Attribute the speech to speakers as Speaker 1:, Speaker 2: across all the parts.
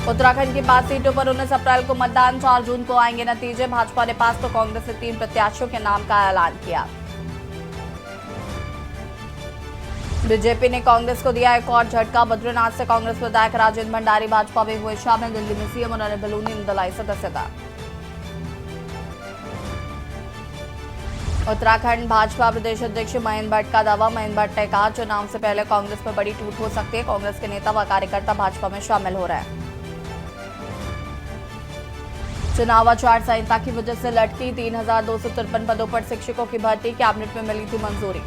Speaker 1: उत्तराखंड की 5 सीटों पर 19 अप्रैल को मतदान, 4 जून को आएंगे नतीजे। भाजपा ने 5 तो कांग्रेस ने 3 प्रत्याशियों के नाम का ऐलान किया। बीजेपी ने कांग्रेस को दिया एक और झटका। बद्रीनाथ से कांग्रेस विधायक राजेंद्र भंडारी भाजपा में हुए शामिल। दिल्ली में सीएम और अनिल बलूनी ने दिलाई सदस्यता। उत्तराखंड भाजपा प्रदेश अध्यक्ष महेंद्र भट्ट का दावा। महेंद्र भट्ट ने कहा, चुनाव से पहले कांग्रेस पर बड़ी टूट हो सकती है। कांग्रेस के नेता व कार्यकर्ता भाजपा में शामिल हो रहे हैं। चुनाव आचार संहिता की वजह से लटकी 3,253 पदों पर शिक्षकों की भर्ती, कैबिनेट में मिली थी मंजूरी।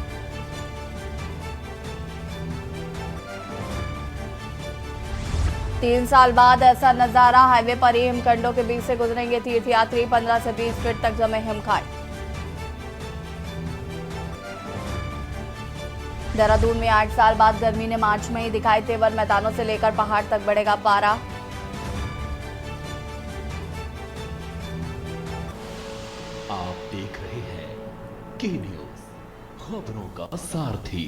Speaker 1: तीन साल बाद ऐसा नजारा, हाईवे पर ही हिमखंडों के बीच से गुजरेंगे तीर्थयात्री। 15 से 20 फीट तक जमे हिमखंड। देहरादून में 8 साल बाद गर्मी ने मार्च में ही दिखाई तेवर। मैदानों से लेकर पहाड़ तक बढ़ेगा पारा।
Speaker 2: आप देख रहे हैं के न्यूज, खबरों का सारथी।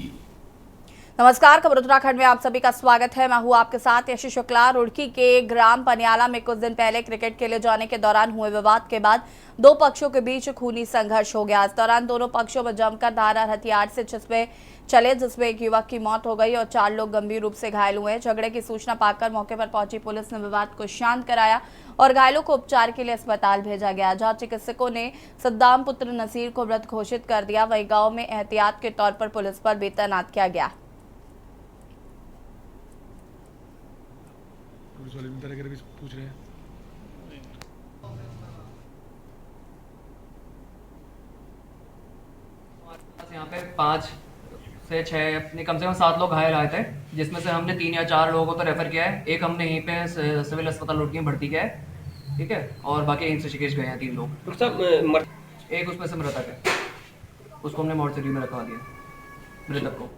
Speaker 1: नमस्कार, खबर उत्तराखंड में आप सभी का स्वागत है। मैं हूं आपके साथ यशी शुक्ला। रुड़की के ग्राम पनियाला में कुछ दिन पहले क्रिकेट खेले जाने के दौरान हुए विवाद के बाद दो पक्षों के बीच खूनी संघर्ष हो गया। इस दौरान दोनों पक्षों में जमकर धारदार हथियार से छिसके चले, जिसमें एक युवक की मौत हो गई और 4 लोग गंभीर रूप से घायल हुए। झगड़े की सूचना पाकर मौके पर पहुंची पुलिस ने विवाद को शांत कराया और घायलों को उपचार के लिए अस्पताल भेजा गया, जहां चिकित्सकों ने सद्दाम पुत्र नसीर को मृत घोषित कर दिया। वहीं गांव में एहतियात के तौर पर पुलिस पर भी तैनात किया गया।
Speaker 3: पूछ रहे हैं।
Speaker 4: यहाँ पे 5 से 6 अपने कम से कम 7 लोग घायल आए थे, जिसमें से हमने 3 या 4 लोगों को तो रेफर किया है। एक हमने यहीं पे सिविल अस्पताल रुड़की में भर्ती किया है, ठीक है, और बाकी यहीं से ऋषिकेश गए हैं 3 लोग। एक उसमें से मृतक है, उसको हमने मोर्चरी में रखवा दिया, मृतक को।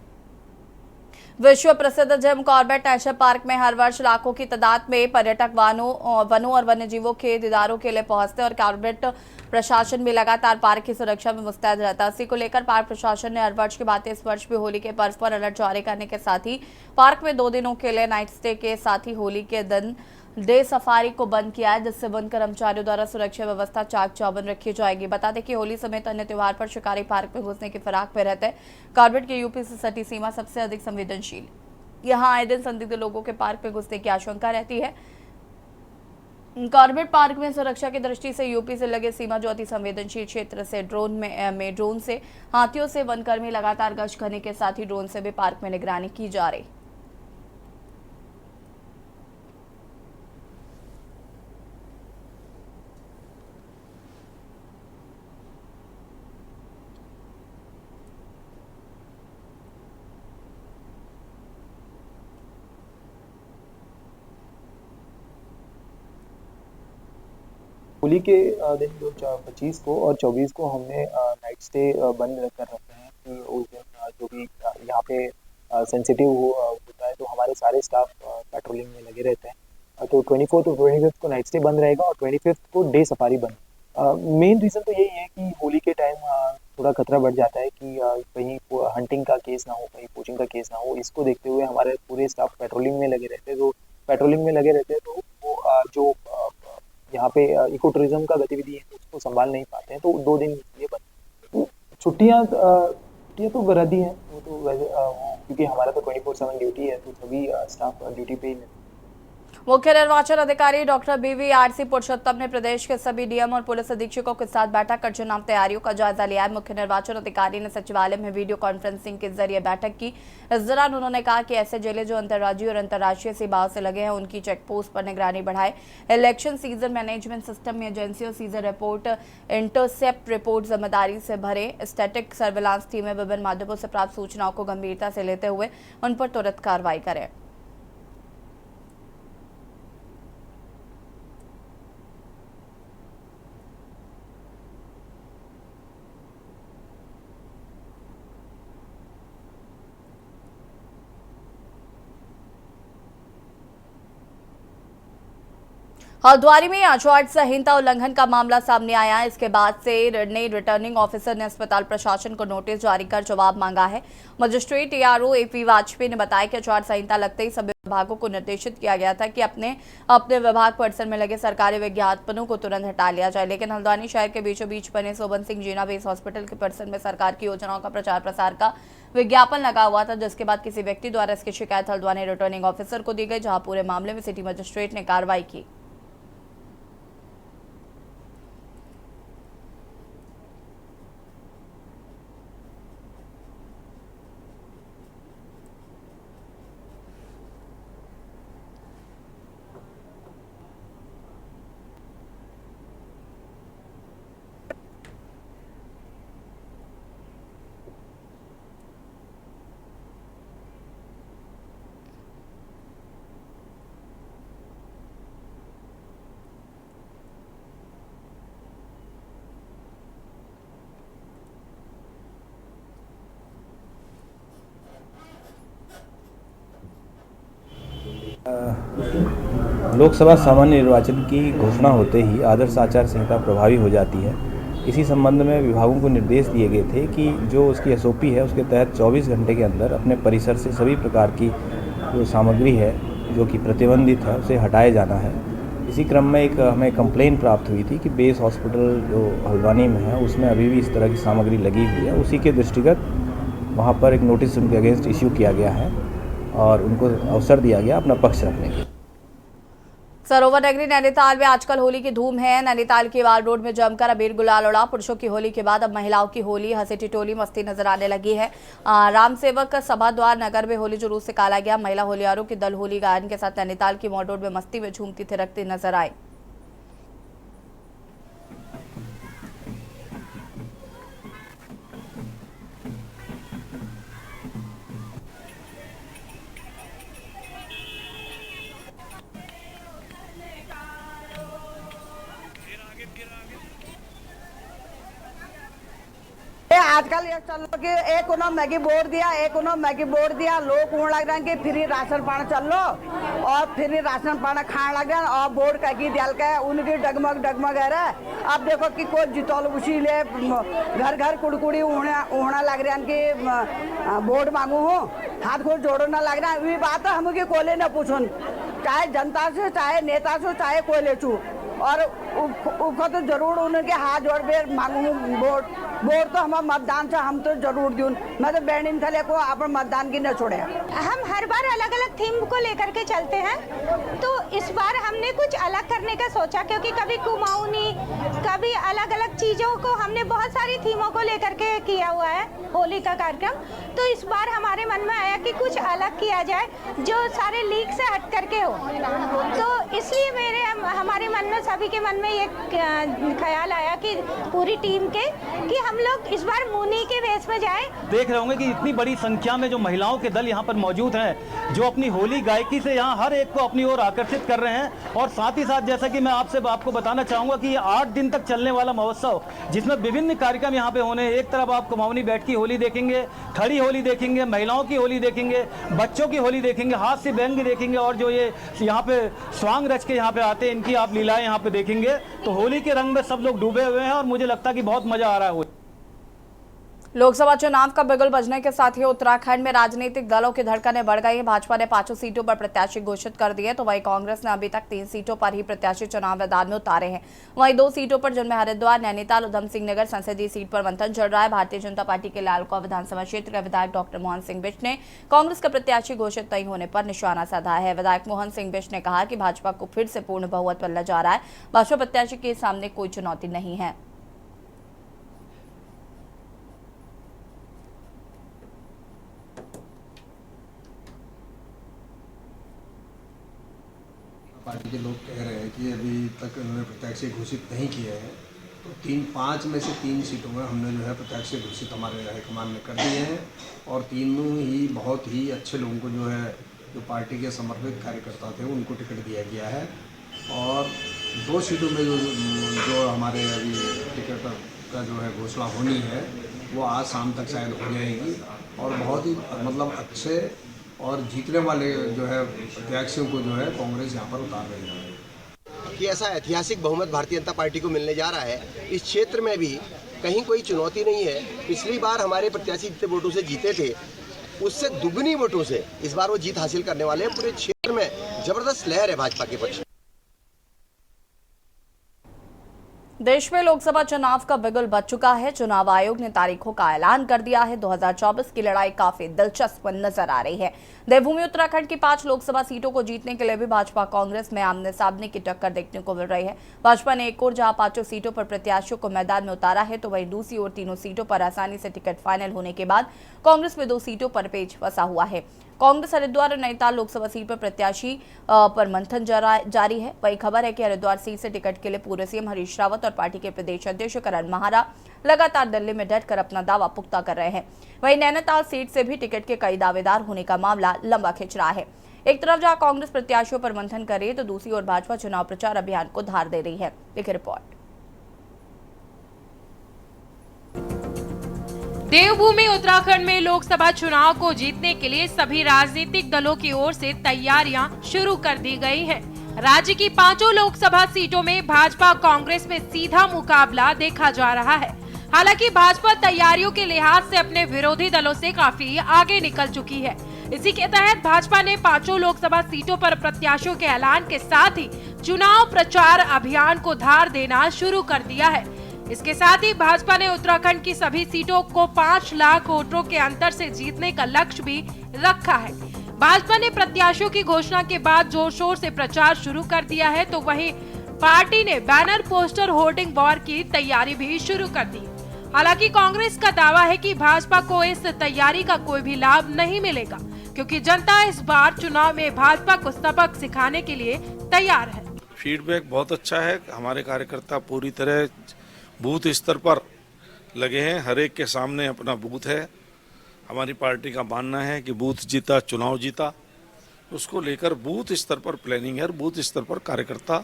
Speaker 1: विश्व प्रसिद्ध जिम कॉर्बेट नेशनल पार्क में हर वर्ष लाखों की तादाद में पर्यटक वनों और वन्यजीवों के दीदारों के लिए पहुंचते हैं और कॉर्बेट प्रशासन भी लगातार पार्क की सुरक्षा में मुस्तैद रहता है। इसी को लेकर पार्क प्रशासन ने हर वर्ष की बात इस वर्ष भी होली के पर्व पर अलर्ट जारी करने के साथ ही पार्क में 2 दिनों के लिए नाइट स्टे के साथ ही होली के दिन डे सफारी को बंद किया है, जिससे वन कर्मचारियों द्वारा सुरक्षा व्यवस्था चाक चौबंद रखी जाएगी। बता दें कि होली समेत अन्य त्योहार पर शिकारी पार्क में घुसने की फिराक में रहते हैं। कॉर्बेट की यूपी से सटी सीमा सबसे अधिक संवेदनशील। यहां आए दिन संदिग्ध लोगों के पार्क में घुसने की आशंका रहती है। कॉर्बेट पार्क में सुरक्षा की दृष्टि से यूपी से लगे सीमा जो अति संवेदनशील क्षेत्र से ड्रोन से हाथियों से वनकर्मी लगातार गश्त करने के साथ ही ड्रोन से भी पार्क में निगरानी की जा रही।
Speaker 5: होली के दिन जो 25 को और 24 को हमने नाइट स्टे बंद कर रखे हैं कि उस दिन जो भी यहाँ पे सेंसिटिव होता है तो हमारे सारे स्टाफ पेट्रोलिंग में लगे रहते हैं। तो 24 और 25 को नाइट स्टे बंद रहेगा और 25 को डे सफारी बंद। मेन रीज़न तो यही है कि होली के टाइम थोड़ा खतरा बढ़ जाता है कि कहीं हंटिंग का केस ना हो, कहीं पोचिंग का केस ना हो। इसको देखते हुए हमारे पूरे स्टाफ पेट्रोलिंग में लगे रहते हैं। तो पेट्रोलिंग में लगे रहते हैं तो वो जो यहाँ पे इको टूरिज्म का गतिविधि है उसको संभाल नहीं पाते हैं, तो 2 दिन ये बंद। छुट्टियाँ तो रद्द ही हैं, वो तो वैसे क्योंकि हमारा तो 24/7 ड्यूटी है, तो सभी स्टाफ ड्यूटी पे ही है।
Speaker 1: मुख्य निर्वाचन अधिकारी डॉक्टर BVRC पुरुषोत्तम ने प्रदेश के सभी डीएम और पुलिस अधीक्षकों के साथ बैठक कर चुनाव तैयारियों का जायजा लिया है। मुख्य निर्वाचन अधिकारी ने सचिवालय में वीडियो कॉन्फ्रेंसिंग के जरिए बैठक की। इस दौरान उन्होंने कहा कि ऐसे जिले जो अंतर्राज्यीय और अंतर्राष्ट्रीय सीमाओं से लगे हैं उनकी चेक पोस्ट पर निगरानी बढ़ाए। इलेक्शन सीजन मैनेजमेंट सिस्टम में एजेंसियों सीजन रिपोर्ट, इंटरसेप्ट रिपोर्ट जिम्मेदारी से भरे। स्टैटिक सर्विलांस टीमें विभिन्न माध्यमों से प्राप्त सूचनाओं को गंभीरता से लेते हुए उन पर तुरंत कार्रवाई करें। हल्द्वानी में आचार संहिता उल्लंघन का मामला सामने आया। इसके बाद से रिटर्निंग ऑफिसर ने अस्पताल प्रशासन को नोटिस जारी कर जवाब मांगा है। मजिस्ट्रेट ARO AP वाजपेयी ने बताया कि आचार संहिता लगते ही सभी विभागों को निर्देशित किया गया था कि अपने विभाग परिसर में लगे सरकारी विज्ञापनों को तुरंत हटा लिया जाए, लेकिन हल्द्वानी शहर के बीचों बीच बने सोबन सिंह जीना बेस हॉस्पिटल के परिसर में सरकार की योजनाओं का प्रचार प्रसार का विज्ञापन लगा हुआ था, जिसके बाद किसी व्यक्ति द्वारा इसकी शिकायत हल्द्वानी रिटर्निंग ऑफिसर को दी गई, जहां पूरे मामले में सिटी मजिस्ट्रेट ने कार्रवाई की।
Speaker 6: लोकसभा सामान्य निर्वाचन की घोषणा होते ही आदर्श आचार संहिता प्रभावी हो जाती है। इसी संबंध में विभागों को निर्देश दिए गए थे कि जो उसकी SOP है उसके तहत 24 घंटे के अंदर अपने परिसर से सभी प्रकार की जो सामग्री है जो कि प्रतिबंधित है उसे हटाए जाना है। इसी क्रम में हमें कंप्लेन प्राप्त हुई थी कि बेस हॉस्पिटल जो हल्द्वानी में है उसमें अभी भी इस तरह की सामग्री लगी हुई है। उसी के दृष्टिगत वहाँ पर एक नोटिस उनके अगेंस्ट इश्यू किया गया है और उनको अवसर दिया गया अपना पक्ष रखने के।
Speaker 1: सरोवर नगरी नैनीताल में आजकल होली की धूम है। नैनीताल के वाल रोड में जमकर अबीर गुलाल उड़ा। पुरुषों की होली के बाद अब महिलाओं की होली हंसी टिटोली मस्ती नजर आने लगी है। राम सेवक सभा द्वार नगर में होली जुलूस निकाला गया। महिला होलियारों की दल होली गायन के साथ नैनीताल की मॉल रोड में मस्ती में झूमती थिरकती नजर आई।
Speaker 7: आजकल ये चल लो कि एक उन्होंने मैगी बोर्ड दिया, एक उन्होंने मैगी बोर्ड दिया, लोग उड़ लग रहे हैं कि फ्री राशन पानी चल लो और फ्री राशन पानी खाने लग रहे और बोर्ड कहीं दियाल के उनकी डगमग है रहे। अब देखो कि कोई जितौल उसी ले घर घर कुड़कुड़ी उड़ना लग रहे हैं कि बोर्ड मांगू हूँ, हाथ को जोड़ो ना लग रहा है। वही बात है हम कोले न पूछो, चाहे जनता से, चाहे नेता से, चाहे कोई ले चू और उसको तो जरूर उनके हाथ जोड़ के मांगू वोट तो हम मतदान से हम तो जरूर दूँ। मैं तो बैनिम थले को अपन मतदान की न छोड़े।
Speaker 8: हम हर बार अलग अलग थीम को लेकर के चलते हैं, तो इस बार हमने कुछ अलग करने का सोचा, क्योंकि कभी कुमाऊनी, कभी अलग अलग चीज़ों को हमने बहुत सारी थीमों को लेकर के किया हुआ है होली का कार्यक्रम। तो इस बार हमारे मन में आया कि कुछ अलग किया जाए जो सारे लीक से हट करके हो। तो इसलिए हमारे मन में, सभी के मन में ये ख्याल आया कि पूरी टीम के कि हम लोग इस बार मुनी के वेश में जाए।
Speaker 9: देख रहे होंगे कि इतनी बड़ी संख्या में जो महिलाओं के दल यहाँ पर मौजूद हैं, जो अपनी होली गायकी से यहाँ हर एक को अपनी ओर आकर्षित कर रहे हैं। और साथ ही साथ जैसा कि मैं आपको बताना चाहूँगा कि ये 8 दिन तक चलने वाला महोत्सव, जिसमें विभिन्न कार्यक्रम यहाँ पे होने हैं। एक तरफ आप कुमाऊनी बैठ की होली देखेंगे, खड़ी होली देखेंगे, महिलाओं की होली देखेंगे, बच्चों की होली देखेंगे, हाथ से व्यंग देखेंगे, और जो ये यहाँ पे स्वांग रच के यहाँ पे आते हैं, इनकी आप लीलाएं यहाँ पे देखेंगे। तो होली के रंग में सब लोग डूबे हुए हैं और मुझे लगता है कि बहुत मजा आ रहा है।
Speaker 1: लोकसभा चुनाव का बिगुल बजने के साथ ही उत्तराखंड में राजनीतिक दलों की धड़कनें बढ़ गई हैं। भाजपा ने 5 सीटों पर प्रत्याशी घोषित कर दिए, तो वहीं कांग्रेस ने अभी तक 3 सीटों पर ही प्रत्याशी चुनाव मैदान में उतारे हैं। वहीं 2 सीटों पर, जिनमें हरिद्वार, नैनीताल, उधम सिंह नगर संसदीय सीट पर मंथन चल रहा है। भारतीय जनता पार्टी के लालकुआं विधानसभा क्षेत्र के विधायक डॉक्टर मोहन सिंह बिष्ट ने कांग्रेस का प्रत्याशी घोषित नहीं होने पर निशाना साधा है। विधायक मोहन सिंह बिष्ट ने कहा कि भाजपा को फिर से पूर्ण बहुमत मिलने जा रहा है। भाजपा प्रत्याशी के सामने कोई चुनौती नहीं है।
Speaker 10: पार्टी के लोग कह रहे हैं कि अभी तक उन्होंने प्रत्याशी घोषित नहीं किए हैं, तो 5 में से 3 सीटों में हमने जो है प्रत्याशी घोषित हमारे हाईकमान ने कर दिए हैं। और तीनों ही बहुत ही अच्छे लोगों को जो पार्टी के समर्पित कार्यकर्ता थे उनको टिकट दिया गया है। और 2 सीटों में जो हमारे अभी टिकट का जो है घोषणा होनी है वो आज शाम तक शायद हो जाएगी। और बहुत ही मतलब अच्छे और जीतने वाले जो है प्रत्याशियों को जो है कांग्रेस यहाँ पर उतार रही है।
Speaker 11: कि ऐसा ऐतिहासिक बहुमत भारतीय जनता पार्टी को मिलने जा रहा है। इस क्षेत्र में भी कहीं कोई चुनौती नहीं है। पिछली बार हमारे प्रत्याशी जितने वोटों से जीते थे उससे दुगनी वोटों से इस बार वो जीत हासिल करने वाले हैं। पूरे क्षेत्र में जबरदस्त लहर है भाजपा के पक्ष में।
Speaker 1: देश में लोकसभा चुनाव का बिगुल बज चुका है। चुनाव आयोग ने तारीखों का ऐलान कर दिया है। 2024 की लड़ाई काफी दिलचस्प नजर आ रही है। देवभूमि उत्तराखंड की 5 लोकसभा सीटों को जीतने के लिए भी भाजपा कांग्रेस में आमने सामने की टक्कर देखने को मिल रही है। भाजपा ने एक ओर जहां 5 सीटों पर प्रत्याशियों को मैदान में उतारा है, तो वहीं दूसरी ओर 3 सीटों पर आसानी से टिकट फाइनल होने के बाद कांग्रेस में 2 सीटों पर पेच फंसा हुआ है। कांग्रेस हरिद्वार और नैनीताल लोकसभा सीट पर प्रत्याशी पर मंथन जारी है। वही खबर है कि हरिद्वार सीट से टिकट के लिए पूर्व सीएम हरीश रावत और पार्टी के प्रदेश अध्यक्ष करण माहारा लगातार दिल्ली में डटकर अपना दावा पुख्ता कर रहे हैं। वहीं नैनीताल सीट से भी टिकट के कई दावेदार होने का मामला लंबा खिंच रहा है। एक तरफ जहां कांग्रेस प्रत्याशियों पर मंथन कर रही है, तो दूसरी ओर भाजपा चुनाव प्रचार अभियान को धार दे रही है। देखिए रिपोर्ट।
Speaker 12: देवभूमि उत्तराखंड में लोकसभा चुनाव को जीतने के लिए सभी राजनीतिक दलों की ओर से तैयारियां शुरू कर दी गई हैं। राज्य की 5 लोकसभा सीटों में भाजपा कांग्रेस में सीधा मुकाबला देखा जा रहा है। हालांकि भाजपा तैयारियों के लिहाज से अपने विरोधी दलों से काफी आगे निकल चुकी है। इसी के तहत भाजपा ने 5 लोकसभा सीटों पर प्रत्याशियों के ऐलान के साथ ही चुनाव प्रचार अभियान को धार देना शुरू कर दिया है। इसके साथ ही भाजपा ने उत्तराखंड की सभी सीटों को 5 लाख वोटों के अंतर से जीतने का लक्ष्य भी रखा है। भाजपा ने प्रत्याशियों की घोषणा के बाद जोर शोर से प्रचार शुरू कर दिया है, तो वहीं पार्टी ने बैनर, पोस्टर, होर्डिंग वॉर की तैयारी भी शुरू कर दी। हालांकि कांग्रेस का दावा है कि भाजपा को इस तैयारी का कोई भी लाभ नहीं मिलेगा, क्योंकि जनता इस बार चुनाव में भाजपा को सबक सिखाने के लिए तैयार है।
Speaker 13: फीडबैक बहुत अच्छा है। हमारे कार्यकर्ता पूरी तरह बूथ स्तर पर लगे हैं। हर एक के सामने अपना बूथ है। हमारी पार्टी का मानना है कि बूथ जीता चुनाव जीता। उसको लेकर बूथ स्तर पर प्लानिंग है और बूथ स्तर पर कार्यकर्ता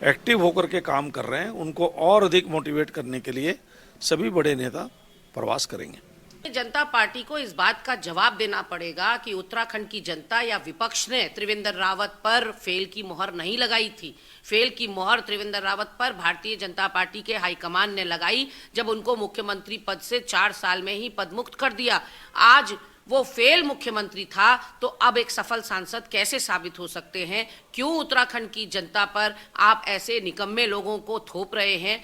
Speaker 13: एक्टिव होकर के काम कर रहे हैं। उनको और अधिक मोटिवेट करने के लिए सभी बड़े नेता प्रवास करेंगे।
Speaker 14: जनता पार्टी को इस बात का जवाब देना पड़ेगा कि उत्तराखंड की जनता या विपक्ष ने त्रिवेंद्र रावत पर फेल की मोहर नहीं लगाई थी। फेल की मोहर त्रिवेंद्र रावत पर भारतीय जनता पार्टी के हाईकमान ने लगाई, जब उनको मुख्यमंत्री पद से 4 साल में ही पदमुक्त कर दिया। आज वो फेल मुख्यमंत्री था, तो अब एक सफल सांसद कैसे साबित हो सकते हैं? क्यों उत्तराखंड की जनता पर आप ऐसे निकम्मे लोगों को थोप रहे हैं?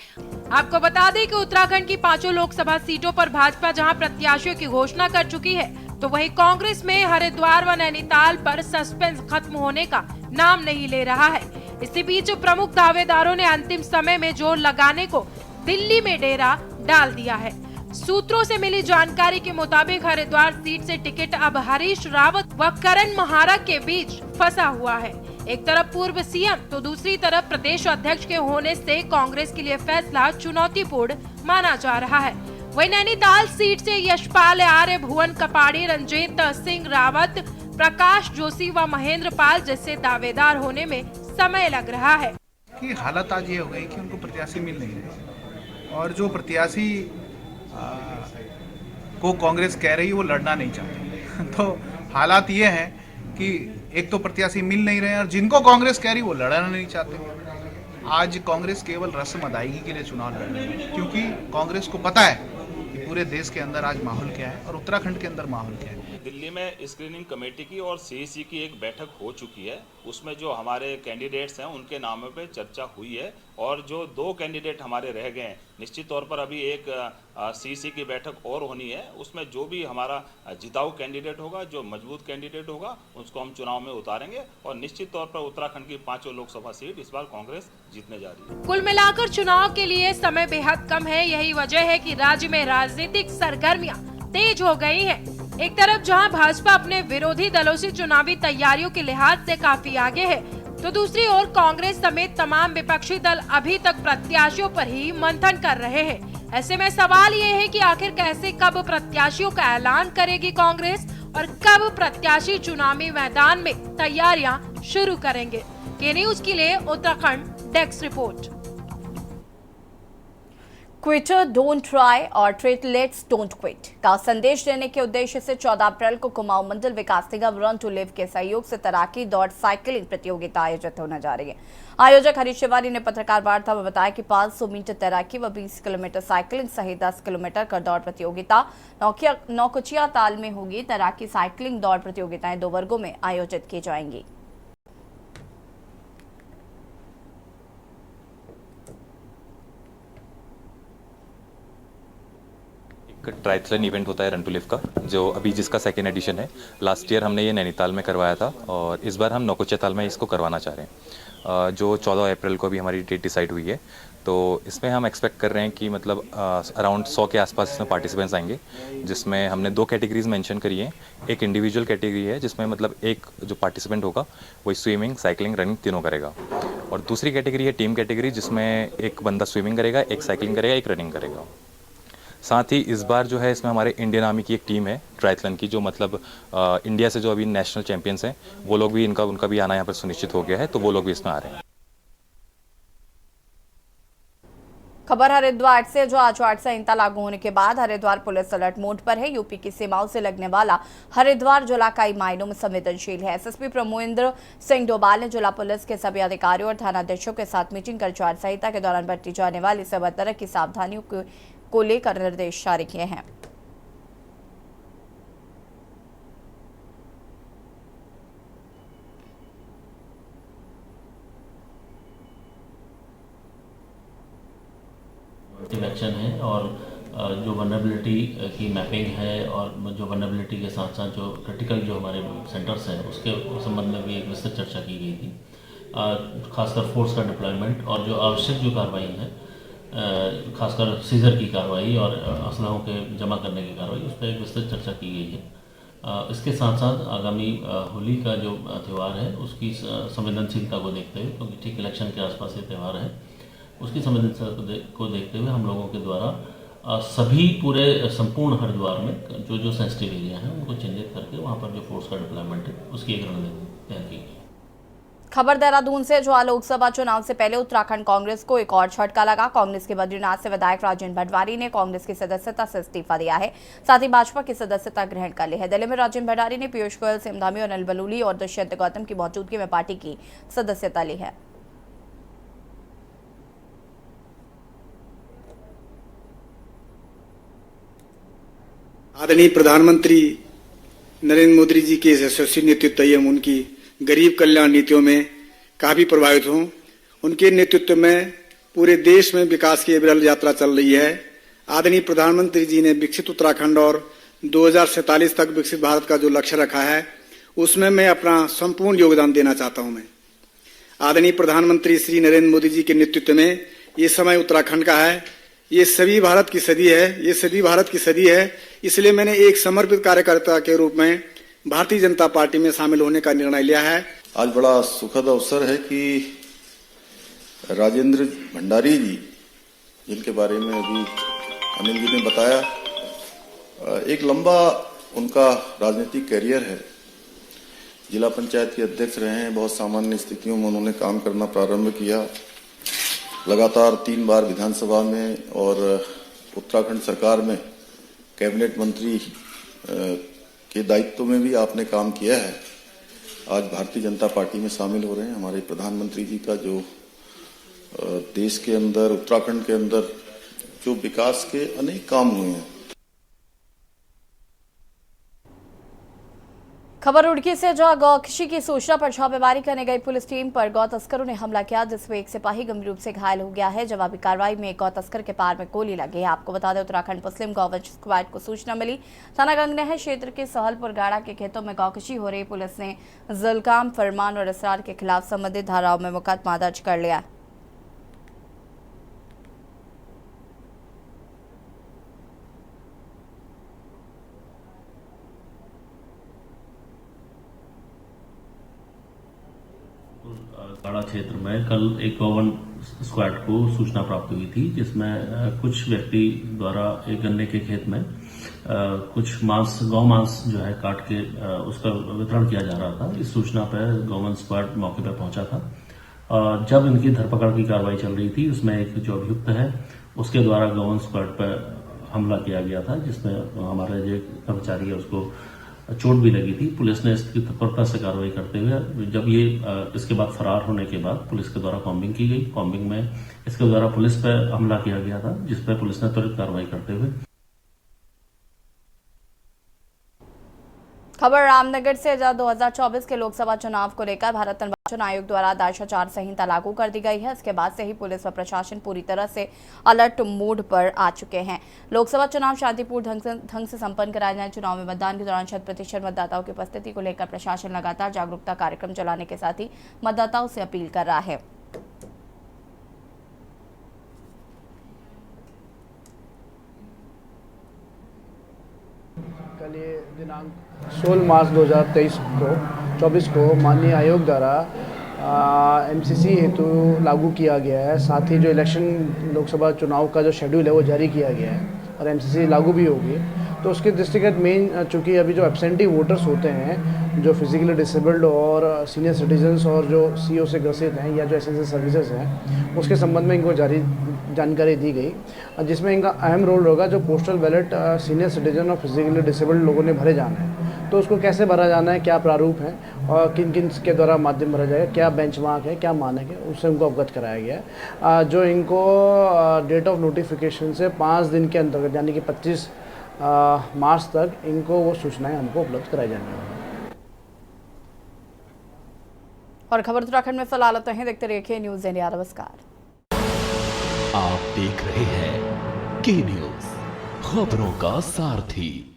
Speaker 12: आपको बता दें कि उत्तराखंड की 5 लोकसभा सीटों पर भाजपा जहां प्रत्याशियों की घोषणा कर चुकी है, तो वहीं कांग्रेस में हरिद्वार व नैनीताल पर सस्पेंस खत्म होने का नाम नहीं ले रहा है। इसी बीच प्रमुख दावेदारों ने अंतिम समय में जोर लगाने को दिल्ली में डेरा डाल दिया है। सूत्रों से मिली जानकारी के मुताबिक हरिद्वार सीट से टिकट अब हरीश रावत व करण माहारा के बीच फंसा हुआ है। एक तरफ पूर्व सीएम तो दूसरी तरफ प्रदेश अध्यक्ष के होने से कांग्रेस के लिए फैसला चुनौतीपूर्ण माना जा रहा है। वहीं नैनीताल सीट से यशपाल आर्य, भुवन कपाड़ी, रंजीत सिंह रावत, प्रकाश जोशी व महेंद्र पाल जैसे दावेदार होने में समय लग रहा है।
Speaker 15: कि हालत आज ये हो गई कि उनको प्रत्याशी मिल नहीं रहे और जो प्रत्याशी को कांग्रेस कह रही है वो लड़ना नहीं चाहती। तो हालात ये हैं कि एक तो प्रत्याशी मिल नहीं रहे हैं और जिनको कांग्रेस कह रही वो लड़ना नहीं चाहते। आज कांग्रेस केवल रस्म अदायगी के लिए चुनाव लड़ रही है, क्योंकि कांग्रेस को पता है कि पूरे देश के अंदर आज माहौल क्या है और उत्तराखंड के अंदर माहौल क्या है।
Speaker 16: दिल्ली में स्क्रीनिंग कमेटी की और सीईसी की एक बैठक हो चुकी है। उसमें जो हमारे कैंडिडेट्स हैं उनके नामों पे चर्चा हुई है और जो 2 कैंडिडेट हमारे रह गए हैं, निश्चित तौर पर अभी एक सीईसी की बैठक और होनी है। उसमें जो भी हमारा जिताऊ कैंडिडेट होगा, जो मजबूत कैंडिडेट होगा, उसको हम चुनाव में उतारेंगे और निश्चित तौर पर उत्तराखंड की 5 लोकसभा सीट इस बार कांग्रेस जीतने जा रही है।
Speaker 12: कुल मिलाकर चुनाव के लिए समय बेहद कम है। यही वजह है कि राज्य में राजनीतिक सरगर्मियां तेज हो गई हैं। एक तरफ जहां भाजपा अपने विरोधी दलों से चुनावी तैयारियों के लिहाज से काफी आगे है, तो दूसरी ओर कांग्रेस समेत तमाम विपक्षी दल अभी तक प्रत्याशियों पर ही मंथन कर रहे हैं। ऐसे में सवाल ये है कि आखिर कैसे, कब प्रत्याशियों का ऐलान करेगी कांग्रेस और कब प्रत्याशी चुनावी मैदान में तैयारियां शुरू करेंगे। के न्यूज के लिए Uttarakhand desk report.
Speaker 1: Quetta don't try और ट्रेटलेट्स डोंट क्विट का संदेश देने के उद्देश्य से 14 अप्रैल को कुमाऊं मंडल विकास निगम रन टू लिव के सहयोग से तैराकी दौड़ साइकिलिंग प्रतियोगिता आयोजित होने जा रही है। आयोजक हरीश तिवारी ने पत्रकार वार्ता में बताया कि 500 मीटर तैराकी व 20 किलोमीटर साइकिलिंग सहित 10 किलोमीटर का दौड़ प्रतियोगिता नौकुचिया ताल में होगी। तैराकी साइकिलिंग दौड़ प्रतियोगिताएं 2 वर्गों में आयोजित की जाएंगी।
Speaker 17: ट्राइथलन इवेंट होता है रन टू लिव का, जो अभी जिसका सेकेंड एडिशन है। लास्ट ईयर हमने ये नैनीताल में करवाया था और इस बार हम नौकुचिया ताल में इसको करवाना चाह रहे हैं, जो 14 अप्रैल को भी हमारी डेट डिसाइड हुई है। तो इसमें हम एक्सपेक्ट कर रहे हैं कि मतलब अराउंड 100 के आसपास इसमें पार्टिसिपेंट्स आएंगे, जिसमें हमने 2 कैटेगरीज मेंशन करी है। एक इंडिविजुअल कैटेगरी है जिसमें मतलब एक जो पार्टिसिपेंट होगा वही स्विमिंग, साइकिलिंग, रनिंग तीनों करेगा, और दूसरी कैटेगरी है टीम कैटेगरी, जिसमें एक बंदा स्विमिंग करेगा, एक साइकिलिंग करेगा, एक रनिंग करेगा। साथ ही इस बार जो है इसमें हमारे इंडियन आर्मी की एक टीम है ट्राइथलन की, जो मतलब इंडिया से जो अभी नेशनल चैंपियंस हैं वो लोग भी उनका भी आना यहाँ पर सुनिश्चित हो गया है, तो वो लोग भी इसमें आ रहे हैं।
Speaker 1: खबर हरिद्वार से, जो आचार संहिता लागू होने के बाद हरिद्वार पुलिस अलर्ट मोड पर है। यूपी की सीमाओं से लगने वाला हरिद्वार जिला कई मायनों में संवेदनशील है। एसएसपी प्रमोदेंद्र सिंह डोभाल ने जिला पुलिस के सभी अधिकारियों और थानाध्यक्षों के साथ मीटिंग कर आचार संहिता के दौरान बरती जाने वाली सभी तरह की सावधानियों को लेकर निर्देश जारी किए हैं।
Speaker 18: एक्शन है और जो वनरेबिलिटी की मैपिंग है और जो वनरेबिलिटी के साथ साथ जो क्रिटिकल जो हमारे सेंटर्स हैं उसके संबंध में भी एक विस्तृत चर्चा की गई थी। खासकर फोर्स का डिप्लॉयमेंट और जो आवश्यक जो कार्रवाई है, खासकर सीजर की कार्रवाई और असलहों के जमा करने की कार्रवाई, उस पर एक विस्तृत चर्चा की गई है। इसके साथ साथ आगामी होली का जो त्यौहार है उसकी संवेदनशीलता को देखते हुए, क्योंकि ठीक इलेक्शन के आसपास ये त्यौहार है, उसकी संवेदनशीलता को देखते हुए हम लोगों के द्वारा सभी पूरे संपूर्ण हरिद्वार में जो सेंसिटिव एरिया हैं उनको चिन्हित करके वहाँ पर जो फोर्स का डिप्लॉयमेंट है उसकी एक रणनीति तय की गई।
Speaker 1: खबर देहरादून से, जो लोकसभा चुनाव से पहले उत्तराखंड कांग्रेस को एक और झटका लगा। कांग्रेस के बद्रीनाथ से विधायक राजेंद्र भंडारी ने कांग्रेस की सदस्यता से इस्तीफा दिया है, साथ ही भाजपा की सदस्यता ग्रहण कर ली है। दिल्ली में राजेंद्र भंडारी ने पीयूष गोयल, सिमधामी और अनिल बलूनी और दुष्यंत गौतम की मौजूदगी में पार्टी की सदस्यता ली है।
Speaker 19: आदरणीय प्रधानमंत्री नरेंद्र मोदी जी के यशस्वी नेतृत्व एवं उनकी गरीब कल्याण नीतियों में काफी प्रभावित हूं। उनके नेतृत्व में पूरे देश में विकास की अविरल यात्रा चल रही है। आदरणीय प्रधानमंत्री जी ने विकसित उत्तराखंड और 2047 तक विकसित भारत का जो लक्ष्य रखा है उसमें मैं अपना संपूर्ण योगदान देना चाहता हूं। मैं आदरणीय प्रधानमंत्री श्री नरेंद्र मोदी जी के नेतृत्व में ये समय उत्तराखंड का है। ये सभी भारत की सदी है, ये सभी भारत की सदी है। इसलिए मैंने एक समर्पित कार्यकर्ता के रूप में भारतीय जनता पार्टी में शामिल होने का निर्णय लिया है।
Speaker 20: आज बड़ा सुखद अवसर है कि राजेंद्र भंडारी जी, जिनके बारे में अभी अनिल जी ने बताया, एक लंबा उनका राजनीतिक कैरियर है। जिला पंचायत के अध्यक्ष रहे हैं, बहुत सामान्य स्थितियों में उन्होंने काम करना प्रारंभ किया। लगातार 3 बार विधानसभा में और उत्तराखंड सरकार में कैबिनेट मंत्री के दायित्व में भी आपने काम किया है। आज भारतीय जनता पार्टी में शामिल हो रहे हैं। हमारे प्रधानमंत्री जी का जो देश के अंदर, उत्तराखंड के अंदर जो विकास के अनेक काम हुए हैं।
Speaker 1: खबर रुड़की से, जहां गौकशी की सूचना पर छापेमारी करने गई पुलिस टीम पर गौ तस्करों ने हमला किया, जिसमें एक सिपाही गंभीर रूप से घायल हो गया है। जवाबी कार्रवाई में एक गौ तस्कर के पैर में गोली लगी है। आपको बता दें, उत्तराखंड मुस्लिम गौवंश स्क्वाड को सूचना मिली। थाना गंगनहर क्षेत्र के सहलपुर गाड़ा के खेतों में गौकशी हो रही। पुलिस ने जुल्काम, फरमान और इसरार के खिलाफ संबंधित धाराओं में मुकदमा दर्ज कर लिया।
Speaker 18: गाड़ा क्षेत्र में कल एक गौवन स्क्वाड को सूचना प्राप्त हुई थी, जिसमें कुछ व्यक्ति द्वारा एक गन्ने के खेत में कुछ गौ मांस जो है काट के उसका वितरण किया जा रहा था। इस सूचना पर गौवन स्क्वाड मौके पर पहुंचा था। जब इनकी धरपकड़ की कार्रवाई चल रही थी, उसमें एक जो अभियुक्त है उसके द्वारा गवर्न स्क्वाड पर हमला किया गया था, जिसमें हमारा जो कर्मचारी है उसको चोट भी लगी थी। पुलिस ने इसकी तत्परता से कार्रवाई करते हुए जब ये इसके बाद फरार होने के बाद पुलिस के द्वारा कॉम्बिंग की गई। कॉम्बिंग में इसके द्वारा पुलिस पर हमला किया गया था, जिस पर पुलिस ने त्वरित कार्रवाई करते हुए।
Speaker 1: खबर रामनगर से 2024 के लोकसभा चुनाव को लेकर भारत निर्वाचन आयोग द्वारा आदर्श आचार संहिता लागू कर दी गई है। इसके बाद से ही पुलिस व प्रशासन पूरी तरह से अलर्ट मोड पर आ चुके हैं। लोकसभा चुनाव शांतिपूर्ण ढंग से संपन्न कराए जाए। चुनाव में मतदान के दौरान 100% मतदाताओं की उपस्थिति को लेकर प्रशासन लगातार जागरूकता कार्यक्रम चलाने के साथ ही मतदाताओं से अपील कर रहा है।
Speaker 21: कल ये दिनांक 16 मार्च 2024 को माननीय आयोग द्वारा एमसीसी हेतु लागू किया गया है। साथ ही जो इलेक्शन लोकसभा चुनाव का जो शेड्यूल है वो जारी किया गया है और एमसीसी लागू भी होगी। तो उसके दृष्टिगत मेन चूँकि अभी जो एब्सेंटी वोटर्स होते हैं, जो फिजिकली डिसेबल्ड और सीनियर सिटीजन्स और जो सीओ से ग्रसित हैं या जो एसेंशियल सर्विसेज हैं, उसके संबंध में इनको जानकारी दी गई, जिसमें इनका अहम रोल होगा। जो पोस्टल बैलेट सीनियर सिटीजन और फिजिकली डिसेबल्ड लोगों ने भरे जाना है, तो उसको कैसे भरा जाना है, क्या प्रारूप है और किन किन के द्वारा माध्यम भरा जाएगा, क्या बेंचमार्क है, क्या मानक है, उससे उनको अवगत कराया गया है। जो इनको डेट ऑफ नोटिफिकेशन से 5 दिन के अंतर्गत यानी कि 25 मार्च तक इनको वो सूचनाएं हमको उपलब्ध कराई जाएंगी।
Speaker 1: और खबर उत्तराखंड में फिलहाल तो हैं, देखते रहिए न्यूज़ इंडिया। नमस्कार।
Speaker 2: आप देख रहे हैं के न्यूज़, खबरों का सारथी।